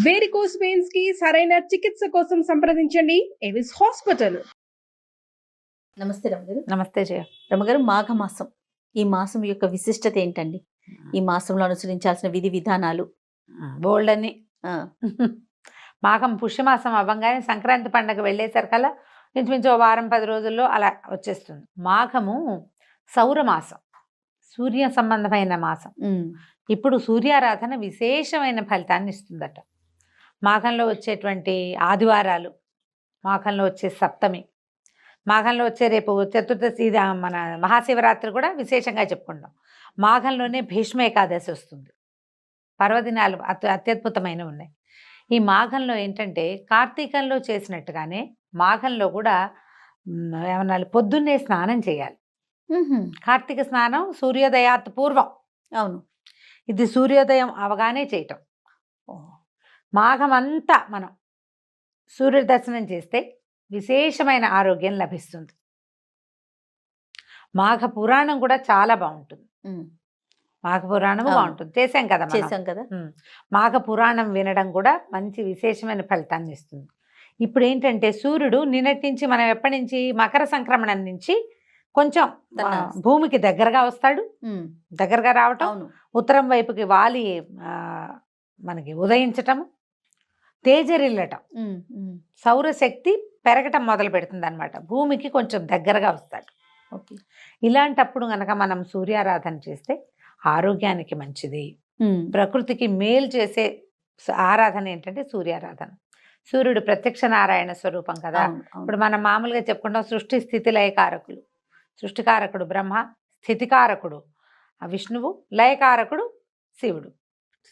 Varicose veins కి సరైన చికిత్స కోసం సంప్రదించండి ఎవిస్ హాస్పిటల్. నమస్తే రమగారు. నమస్తే జయ. రమగారు, మాఘమాసం, ఈ మాసం యొక్క విశిష్టత ఏంటండి? ఈ మాసంలో అనుసరించాల్సిన విధి విధానాలు బోల్డ్ అని. ఆ, మాఘం పుష్యమాసం అవ్వగానే సంక్రాంతి పండగ వెళ్ళేసరికల్లా ఇంచుమించు 10 రోజుల్లో అలా వచ్చేస్తుంది. మాఘము సౌరమాసం, సూర్య సంబంధమైన మాసం. ఇప్పుడు సూర్యారాధన విశేషమైన ఫలితాన్ని ఇస్తుందట. మాఘంలో వచ్చేటువంటి ఆదివారాలు, మాఘంలో వచ్చే సప్తమి, మాఘంలో వచ్చే రేపు చతుర్దశి, మన మహాశివరాత్రి కూడా విశేషంగా చెప్పుకుంటాం. మాఘంలోనే భీష్మ ఏకాదశి వస్తుంది. పర్వదినాలు అత్యద్భుతమైనవి ఉన్నాయి. ఈ మాఘంలో ఏంటంటే కార్తీకంలో చేసినట్టుగానే మాఘంలో కూడా ఏమన్నా పొద్దున్నే స్నానం చేయాలి. కార్తీక స్నానం సూర్యోదయాత్ పూర్వం. అవును, ఇది సూర్యోదయం అవగానే చేయటం. మాఘం అంతా మనం సూర్య దర్శనం చేస్తే విశేషమైన ఆరోగ్యం లభిస్తుంది. మాఘ పురాణం కూడా చాలా బాగుంటుంది. మాఘ పురాణము బాగుంటుంది, చేసాం కదా. మాఘ పురాణం వినడం కూడా మంచి విశేషమైన ఫలితాన్ని ఇస్తుంది. ఇప్పుడు ఏంటంటే సూర్యుడు నిన్నటి నుంచి, మనం ఎప్పటి నుంచి, మకర సంక్రమణం నుంచి కొంచెం భూమికి దగ్గరగా వస్తాడు. దగ్గరగా రావటం, ఉత్తరం వైపుకి వాలి మనకి ఉదయించటం, తేజరిల్లటం, సౌరశక్తి పెరగటం మొదలు పెడుతుంది అనమాట. భూమికి కొంచెం దగ్గరగా వస్తాడు. ఇలాంటప్పుడు గనక మనం సూర్యారాధన చేస్తే ఆరోగ్యానికి మంచిది, ప్రకృతికి మేలు చేసే ఆరాధన ఏంటంటే సూర్యారాధన. సూర్యుడు ప్రత్యక్ష నారాయణ స్వరూపం కదా. ఇప్పుడు మనం మామూలుగా చెప్పుకుంటాం సృష్టి స్థితి లయకారకులు. సృష్టికారకుడు బ్రహ్మ, స్థితికారకుడు విష్ణువు, లయకారకుడు శివుడు.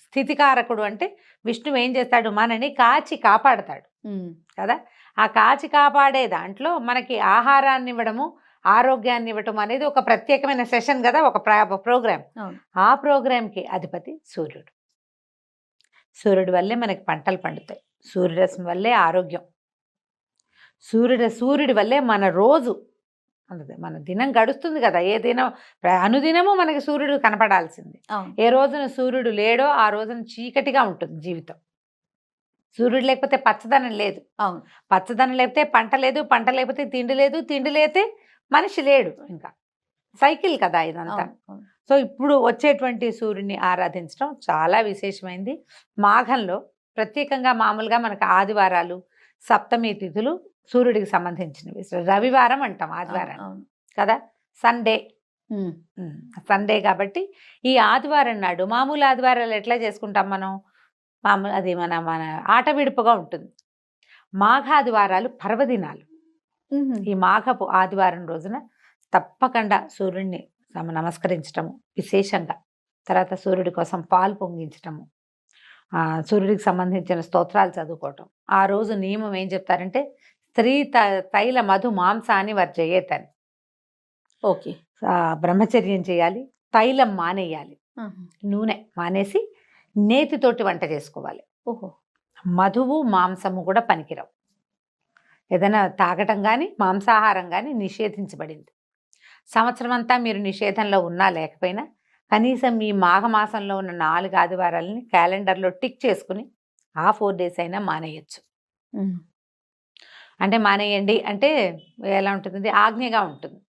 స్థితికారకుడు అంటే విష్ణువు ఏం చేస్తాడు, మనని కాచి కాపాడతాడు కదా. ఆ కాచి కాపాడే దాంట్లో మనకి ఆహారాన్ని ఇవ్వడము, ఆరోగ్యాన్ని ఇవ్వటం అనేది ఒక ప్రత్యేకమైన సెషన్ కదా, ఒక ప్రోగ్రామ్. ఆ ప్రోగ్రాంకి అధిపతి సూర్యుడు. సూర్యుడి వల్లే మనకి పంటలు పండుతాయి, సూర్యరశ్మి వల్లే ఆరోగ్యం, సూర్యుడి వల్లే మన రోజు, మన దినం గడుస్తుంది కదా. ఏ దినం, అనుదినము మనకి సూర్యుడు కనపడాల్సింది. ఏ రోజున సూర్యుడు లేడో ఆ రోజున చీకటిగా ఉంటుంది జీవితం. సూర్యుడు లేకపోతే పచ్చదనం లేదు. పచ్చదనం లేకపోతే పంట లేదు, పంట లేకపోతే తిండి లేదు, తిండి లేకపోతే మనిషి లేడు. ఇంకా సైకిల్ కదా ఇదంతా. సో ఇప్పుడు వచ్చేటువంటి సూర్యుడిని ఆరాధించడం చాలా విశేషమైంది. మాఘంలో ప్రత్యేకంగా మామూలుగా మనకు ఆదివారాలు, సప్తమి తిథులు సూర్యుడికి సంబంధించినవి. రవివారం అంటాం ఆదివారం కదా, సండే కాబట్టి ఈ ఆదివారం నాడు, మామూలు ఆదివారాలు ఎట్లా చేసుకుంటాం మనం, మామూలు అది మన ఆట విడుపుగా ఉంటుంది. మాఘాదివారాలు పర్వదినాలు. ఈ మాఘపు ఆదివారం రోజున తప్పకుండా సూర్యుడిని నమస్కరించటము విశేషంగా, తర్వాత సూర్యుడి కోసం పాలు పొంగించటము, సూర్యుడికి సంబంధించిన స్తోత్రాలు చదువుకోవటం. ఆ రోజు నియమం ఏం చెప్తారంటే స్త్రీ తైల మధు మాంసాన్ని వర్జయేతని. ఓకే, బ్రహ్మచర్యం చేయాలి, తైలం మానేయాలి, నూనె మానేసి నేతితోటి వంట చేసుకోవాలి. మధువు మాంసము కూడా పనికిరావు. ఏదైనా తాగటం కానీ మాంసాహారం కానీ నిషేధించబడింది. సంవత్సరం అంతా మీరు నిషేధంలో ఉన్నా లేకపోయినా కనీసం ఈ మాఘమాసంలో ఉన్న 4 ఆదివారాలని క్యాలెండర్లో టిక్ చేసుకుని ఆ 4 days అయినా మానేయచ్చు. అంటే మానేయండి అంటే ఎలా ఉంటుంది, ఆజ్ఞగా ఉంటుంది.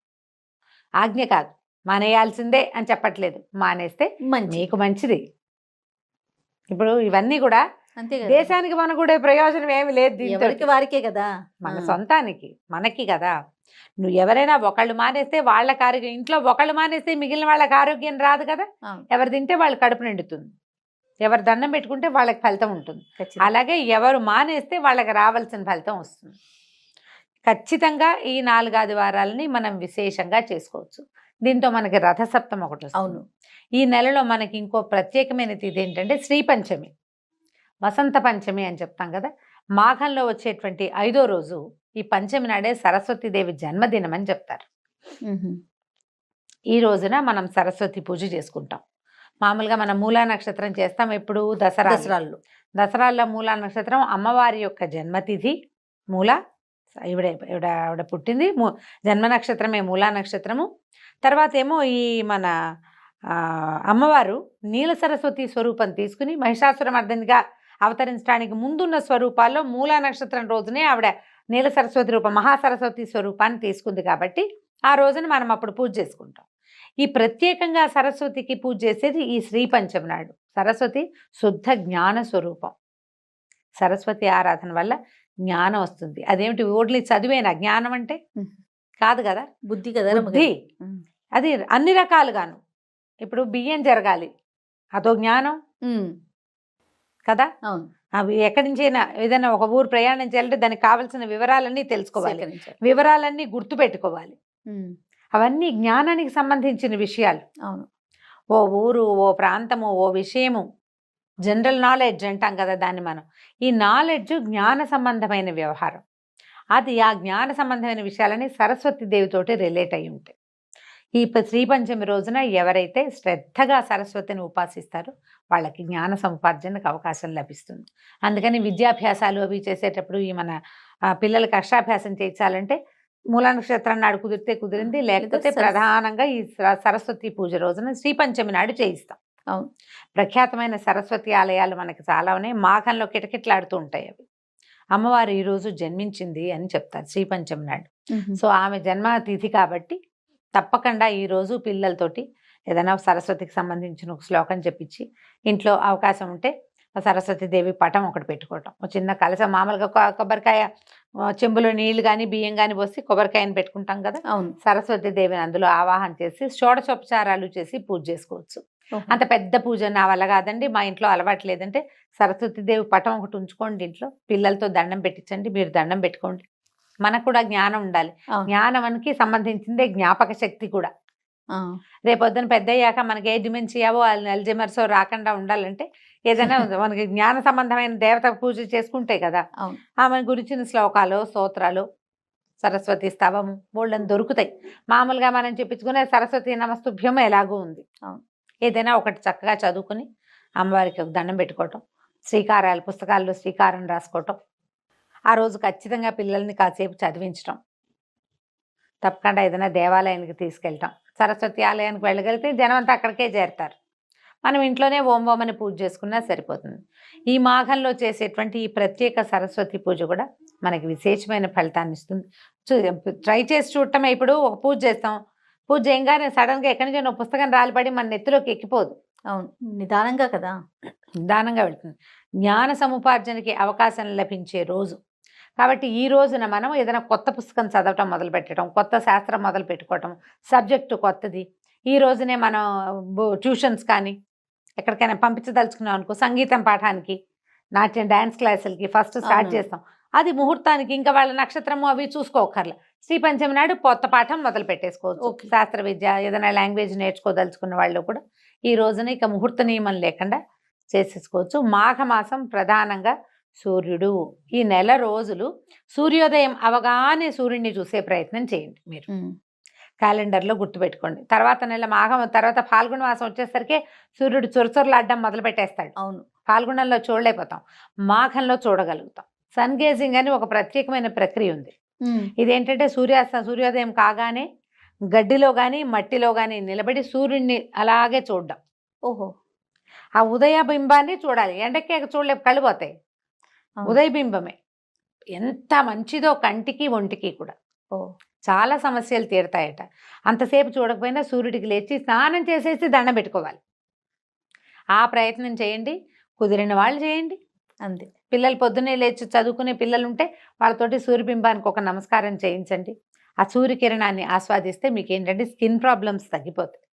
ఆజ్ఞ కాదు, మానేయాల్సిందే అని చెప్పట్లేదు. మానేస్తే మీకు మంచిది. ఇప్పుడు ఇవన్నీ కూడా దేశానికి మన కూడా ప్రయోజనం ఏమి లేదు, వారికే కదా, మన సొంతానికి మనకి కదా. నువ్వు ఎవరైనా ఒకళ్ళు మానేస్తే వాళ్ళకి ఆరోగ్యం, ఇంట్లో ఒకళ్ళు మానేస్తే మిగిలిన వాళ్ళకి ఆరోగ్యం రాదు కదా. ఎవరు తింటే వాళ్ళు కడుపు నిండుతుంది, ఎవరు దండం పెట్టుకుంటే వాళ్ళకి ఫలితం ఉంటుంది. అలాగే ఎవరు మానేస్తే వాళ్ళకి రావాల్సిన ఫలితం వస్తుంది. ఖచ్చితంగా ఈ 4 ఆదివారాలని మనం విశేషంగా చేసుకోవచ్చు. దీంతో మనకి రథసప్తం ఒకటి వస్తుంది. ఈ నెలలో మనకి ఇంకో ప్రత్యేకమైన తిథి ఏంటంటే శ్రీ పంచమి, వసంత పంచమి అని చెప్తాం కదా. మాఘంలో వచ్చేటువంటి 5వ రోజు ఈ పంచమి నాడే సరస్వతీదేవి జన్మదినం అని చెప్తారు. ఈ రోజున మనం సరస్వతి పూజ చేసుకుంటాం. మామూలుగా మనం మూలా నక్షత్రం చేస్తాం. ఎప్పుడు దసరాల్లో మూలా నక్షత్రం అమ్మవారి యొక్క జన్మతిథి. మూల ఈవిడ పుట్టింది, జన్మ నక్షత్రమే మూలా నక్షత్రము. తర్వాత ఏమో ఈ మన అమ్మవారు నీల సరస్వతి స్వరూపం తీసుకుని మహిషాసురమర్దినిగా అవతరించడానికి ముందున్న స్వరూపాల్లో మూలా నక్షత్రం రోజునే ఆవిడ నీల సరస్వతి రూపం మహాసరస్వతి స్వరూపాన్ని తీసుకుంది కాబట్టి ఆ రోజున మనం అప్పుడు పూజ చేసుకుంటాం. ఈ ప్రత్యేకంగా సరస్వతికి పూజ చేసేది ఈ శ్రీ పంచమి నాడు. సరస్వతి శుద్ధ జ్ఞాన స్వరూపం. సరస్వతి ఆరాధన వల్ల జ్ఞానం వస్తుంది. అదేమిటి ఓన్లీ చదివేనా జ్ఞానం అంటే? కాదు కదా, బుద్ధి కదా, బుద్ధి. అది అన్ని రకాలుగాను. ఇప్పుడు బియ్యం జరగాలి, అదో జ్ఞానం కదా. అవును. అవి ఎక్కడి నుంచైనా ఏదైనా ఒక ఊరు ప్రయాణం చేయాలంటే దానికి కావాల్సిన వివరాలన్నీ తెలుసుకోవాలి, వివరాలన్నీ గుర్తుపెట్టుకోవాలి. అవన్నీ జ్ఞానానికి సంబంధించిన విషయాలు. అవును. ఓ ఊరు, ఓ ప్రాంతము, ఓ విషయము, జనరల్ నాలెడ్జ్ అంటాం కదా దాన్ని మనం. ఈ నాలెడ్జ్ జ్ఞాన సంబంధమైన వ్యవహారం. అది ఆ జ్ఞాన సంబంధమైన విషయాలని సరస్వతి దేవితోటి రిలేట్ అయి ఉంటాయి. ఈ శ్రీ పంచమి రోజున ఎవరైతే శ్రద్ధగా సరస్వతిని ఉపాసిస్తారో వాళ్ళకి జ్ఞాన సముపార్జనకు అవకాశం లభిస్తుంది. అందుకని విద్యాభ్యాసాలు అవి చేసేటప్పుడు ఈ మన పిల్లలకి అక్షరాభ్యాసం చేయించాలంటే మూలా నక్షత్రం నాడు కుదిరితే కుదిరింది, లేకపోతే ప్రధానంగా ఈ సరస్వతి పూజ రోజున శ్రీ పంచమి నాడు చేయిస్తాం. అవును. ప్రఖ్యాతమైన సరస్వతి ఆలయాలు మనకి చాలా ఉన్నాయి. మాఘంలో కిటకిటలాడుతూ ఉంటాయి అవి. అమ్మవారు ఈ రోజు జన్మించింది అని చెప్తారు శ్రీ పంచమి నాడు. సో ఆమె జన్మతిథి కాబట్టి తప్పకుండా ఈరోజు పిల్లలతోటి ఏదైనా సరస్వతికి సంబంధించిన ఒక శ్లోకం చెప్పించి ఇంట్లో అవకాశం ఉంటే సరస్వతి దేవి పటం ఒకటి పెట్టుకోవటం, ఒక చిన్న కలశం, మామూలుగా కొబ్బరికాయ చెంబులో నీళ్లు కానీ బియ్యం కానీ పోసి కొబ్బరికాయని పెట్టుకుంటాం కదా. అవును. సరస్వతి దేవిని అందులో ఆవాహన చేసి షోడశోపచారాలు చేసి పూజ చేసుకోవచ్చు. అంత పెద్ద పూజ నా వల్ల కాదండి, మా ఇంట్లో అలవాటు లేదంటే సరస్వతి దేవి పటం ఒకటి ఉంచుకోండి ఇంట్లో, పిల్లలతో దండం పెట్టించండి, మీరు దండం పెట్టుకోండి. మనకు కూడా జ్ఞానం ఉండాలి. జ్ఞానానికి సంబంధించిందే జ్ఞాపక శక్తి కూడా. రేపొద్దున పెద్ద అయ్యాక మనకి ఏ డిమెన్షియావో అల్జైమర్సో రాకుండా ఉండాలంటే ఏదైనా మనకి జ్ఞాన సంబంధమైన దేవత పూజ చేసుకుంటే కదా ఆమె గురించిన శ్లోకాలు, స్తోత్రాలు, సరస్వతి స్తవము బోళ్ళని దొరుకుతాయి. మామూలుగా మనం చెప్పించుకునే సరస్వతి నమస్తుభ్యం ఎలాగూ ఉంది. ఏదైనా ఒకటి చక్కగా చదువుకుని అమ్మవారికి దండం పెట్టుకోవటం, శ్రీకారాలు పుస్తకాల్లో శ్రీకారం రాసుకోవటం, ఆ రోజు ఖచ్చితంగా పిల్లల్ని కాసేపు చదివించటం, తప్పకుండా ఏదైనా దేవాలయానికి తీసుకెళ్ళటం. సరస్వతి ఆలయానికి వెళ్ళగలిగితే జనం అంతా అక్కడికే చేరుతారు. మనం ఇంట్లోనే ఓం ఓం అని పూజ చేసుకున్నా సరిపోతుంది. ఈ మాఘంలో చేసేటువంటి ఈ ప్రత్యేక సరస్వతి పూజ కూడా మనకి విశేషమైన ఫలితాన్ని ఇస్తుంది. ట్రై చేసి చూడటమే. ఇప్పుడు ఒక పూజ చేస్తాం, పూజ చేయగానే సడన్గా ఎక్కడి నుంచి ఒక పుస్తకం రాలిపడి మన నెత్తిలోకి ఎక్కిపోదు. అవును, నిదానంగా కదా, నిదానంగా వెళ్తుంది. జ్ఞాన సముపార్జనకి అవకాశం లభించే రోజు కాబట్టి ఈ రోజున మనం ఏదైనా కొత్త పుస్తకం చదవటం మొదలు పెట్టడం, కొత్త శాస్త్రం మొదలు పెట్టుకోవటం, సబ్జెక్టు కొత్తది. ఈ రోజునే మనం ట్యూషన్స్ కానీ ఎక్కడికైనా పంపించదలుచుకున్నాం అనుకో, సంగీతం పాఠానికి, నాట్యం డ్యాన్స్ క్లాసులకి ఫస్ట్ స్టార్ట్ చేస్తాం. అది ముహూర్తానికి ఇంకా వాళ్ళ నక్షత్రము అవి చూసుకోకర్లే. శ్రీ పంచమి నాడు కొత్త పాఠం మొదలు పెట్టేసుకోవచ్చు. శాస్త్ర విద్య ఏదైనా లాంగ్వేజ్ నేర్చుకోదలుచుకున్న వాళ్ళు కూడా ఈ రోజున ఇక ముహూర్త నియమం లేకుండా చేసేసుకోవచ్చు. మాఘమాసం ప్రధానంగా సూర్యుడు. ఈ నెల రోజులు సూర్యోదయం అవగానే సూర్యుడిని చూసే ప్రయత్నం చేయండి. మీరు క్యాలెండర్లో గుర్తుపెట్టుకోండి. తర్వాత నెల మాఘం తర్వాత ఫాల్గుణ మాసం వచ్చేసరికి సూర్యుడు చొరచొరలాడడం మొదలు పెట్టేస్తాడు. అవును, ఫాల్గుణంలో చూడలేకపోతాం, మాఘంలో చూడగలుగుతాం. సన్ గేజింగ్ అని ఒక ప్రత్యేకమైన ప్రక్రియ ఉంది. ఇదేంటంటే సూర్యోదయం కాగానే గడ్డిలో కానీ మట్టిలో కానీ నిలబడి సూర్యుడిని అలాగే చూడడం. ఓహో, ఆ ఉదయ బింబాన్ని చూడాలి. ఎండకే చూడలేపు, కళ్ళు పోతాయి. ఉదయ బింబమే ఎంత మంచిదో కంటికి ఒంటికి కూడా. చాలా సమస్యలు తీరుతాయట. అంతసేపు చూడకపోయినా సూర్యుడికి లేచి స్నానం చేసేసి దండం పెట్టుకోవాలి. ఆ ప్రయత్నం చేయండి, కుదిరిన వాళ్ళు చేయండి. అంతే. పిల్లలు పొద్దున్నే లేచి చదువుకునే పిల్లలు ఉంటే వాళ్ళతోటి సూర్యబింబానికి ఒక నమస్కారం చేయించండి. ఆ సూర్యకిరణాన్ని ఆస్వాదిస్తే మీకు ఏంటంటే స్కిన్ ప్రాబ్లమ్స్ తగ్గిపోతాయి,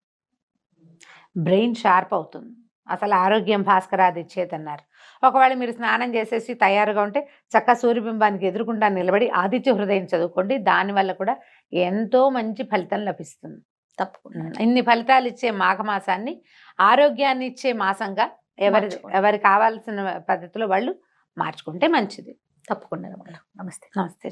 బ్రెయిన్ షార్ప్ అవుతుంది. అసలు ఆరోగ్యం భాస్కరాది ఇచ్చేదన్నారు. ఒకవేళ మీరు స్నానం చేసేసి తయారుగా ఉంటే చక్కగా సూర్యబింబానికి ఎదురుకుండా నిలబడి ఆదిత్య హృదయం చదువుకోండి. దానివల్ల కూడా ఎంతో మంచి ఫలితం లభిస్తుంది. తప్పకుండా ఇన్ని ఫలితాలు ఇచ్చే మాఘమాసాన్ని ఆరోగ్యాన్ని ఇచ్చే మాసంగా ఎవరి కావాల్సిన పద్ధతిలో వాళ్ళు మార్చుకుంటే మంచిది. తప్పకుండా. నమస్తే. నమస్తే.